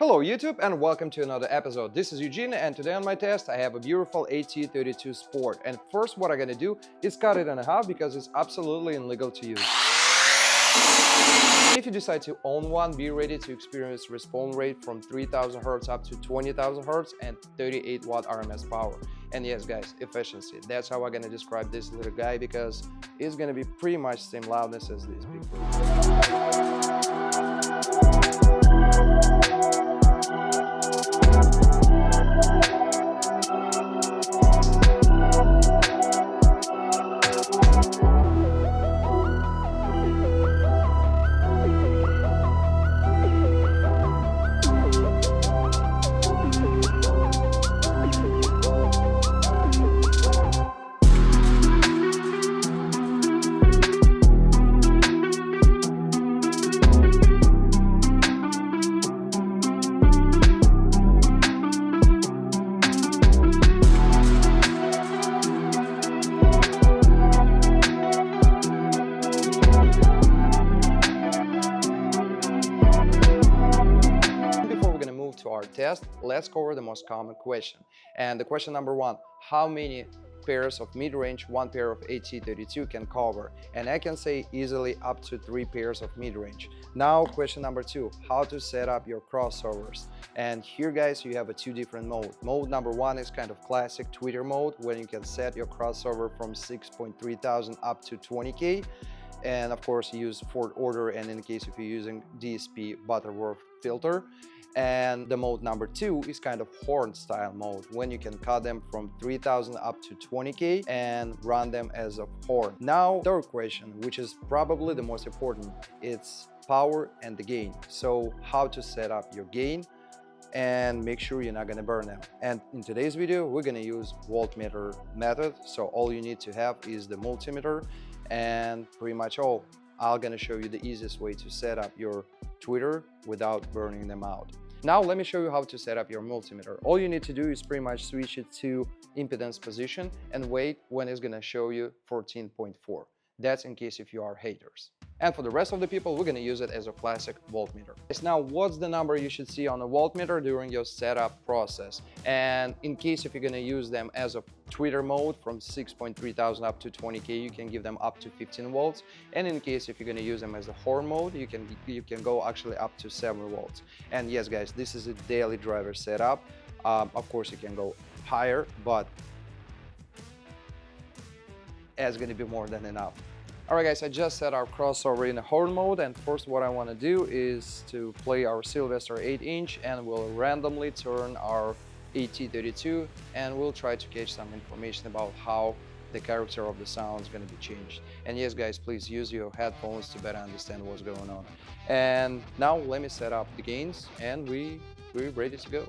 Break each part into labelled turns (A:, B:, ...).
A: Hello YouTube and welcome to another episode. This is Eugene and today on my test I have a beautiful AT-32 Sport, and first what I'm gonna do is cut it in half because it's absolutely illegal to use. If you decide to own one, be ready to experience response rate from 3000 Hz up to 20,000 Hz and 38 watt RMS power. And yes guys, efficiency. That's how I'm gonna describe this little guy because it's gonna be pretty much same loudness as this big boy. To our test, let's cover the most common question. And the question number one, how many pairs of mid-range one pair of AT-32 can cover? And I can say easily up to 3 pairs of mid-range. Now question number two, how to set up your crossovers? And here guys you have a 2 different modes. Mode number one is kind of classic tweeter mode when you can set your crossover from 6,300 up to 20K. And of course use fourth order, and in case if you're using DSP Butterworth filter. And the mode number two is kind of horn style mode when you can cut them from 3000 up to 20K and run them as a horn. Now third question, which is probably the most important, it's power and the gain. So how to set up your gain and make sure you're not gonna burn them. And in today's video we're gonna use voltmeter method. So all you need to have is the multimeter and pretty much all. I'm gonna show you the easiest way to set up your tweeter without burning them out. Now let me show you how to set up your multimeter. All you need to do is pretty much switch it to impedance position and wait when it's gonna show you 14.4. That's in case if you are haters. And for the rest of the people, we're gonna use it as a classic voltmeter. Now, what's the number you should see on a voltmeter during your setup process? And in case if you're gonna use them as a tweeter mode from 6,300 up to 20K, you can give them up to 15 volts. And in case if you're gonna use them as a horn mode, you can go actually up to 7 volts. And yes guys, this is a daily driver setup. Of course you can go higher, but it's gonna be more than enough. Alright guys, I just set our crossover in a horn mode, and first what I want to do is to play our Sylvester 8-inch, and we'll randomly turn our AT-32 and we'll try to catch some information about how the character of the sound is going to be changed. And yes guys, please use your headphones to better understand what's going on. And now let me set up the gains and we're ready to go.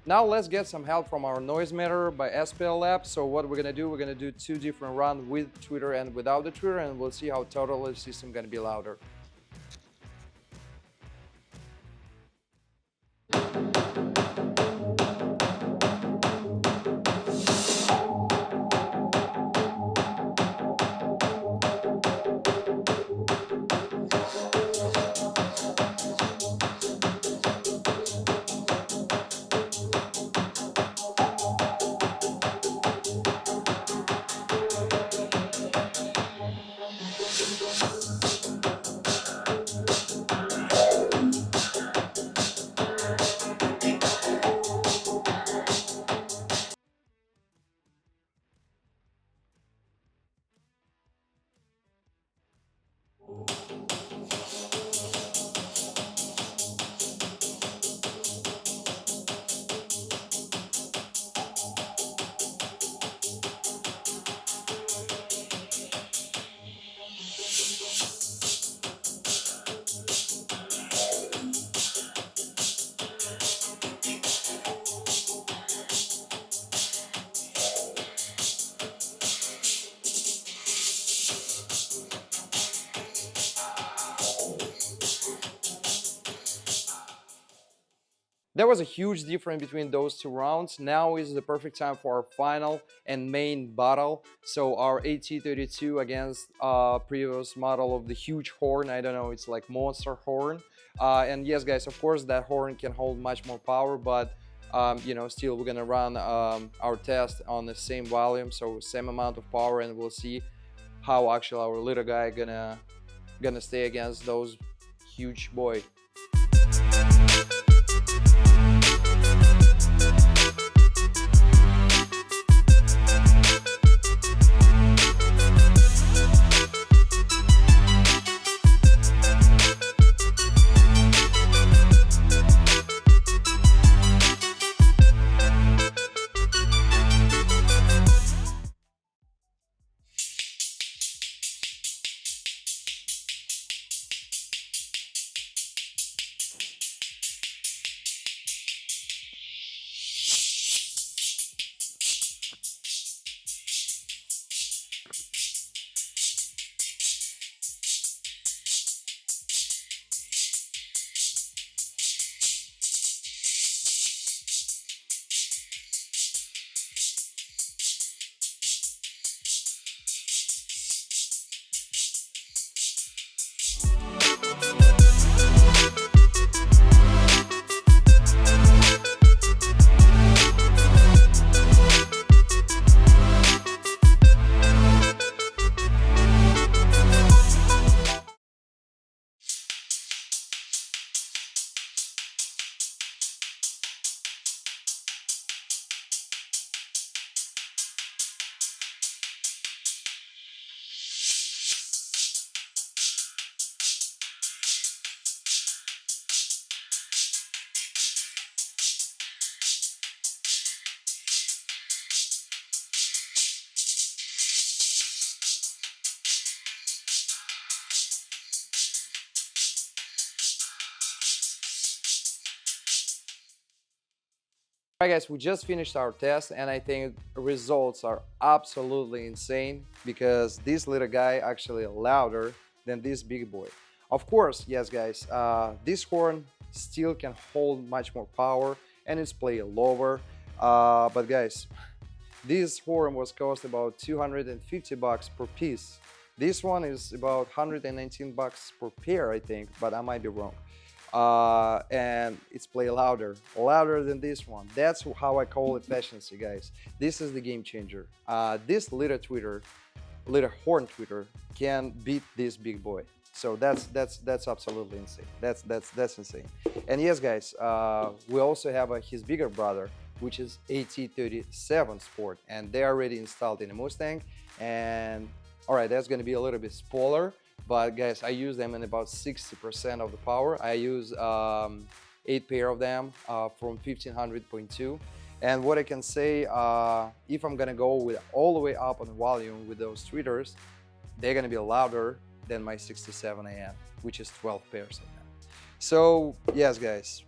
A: Now let's get some help from our noise meter by SPL Lab. So what we're gonna do, we're gonna do 2 different runs with tweeter and without the tweeter, and we'll see how totally the system gonna be louder. There was a huge difference between those two rounds. Now is the perfect time for our final and main battle. So our AT-32 against previous model of the huge horn. I don't know, it's like monster horn. And yes, guys, of course that horn can hold much more power, but you know, still we're gonna run our test on the same volume, so same amount of power, and we'll see how actually our little guy gonna stay against those huge boy. Alright guys, we just finished our test and I think results are absolutely insane because this little guy actually louder than this big boy. Of course, yes guys, this horn still can hold much more power and it's play lower, but guys, this horn was cost about 250 bucks per piece. This one is about 119 bucks per pair, I think, but I might be wrong. And it's play louder than this one. That's how I call efficiency, guys. This is the game changer. This little horn tweeter can beat this big boy. So that's absolutely insane. That's insane. And yes, guys, we also have his bigger brother, which is AT-37 Sport, and they are already installed in a Mustang. And all right, that's going to be a little bit smaller. But guys, I use them in about 60% of the power. I use 8 pair of them from 1500.2. And what I can say, if I'm gonna go with all the way up on the volume with those tweeters, they're gonna be louder than my 67 AM, which is 12 pairs of them. So yes, guys,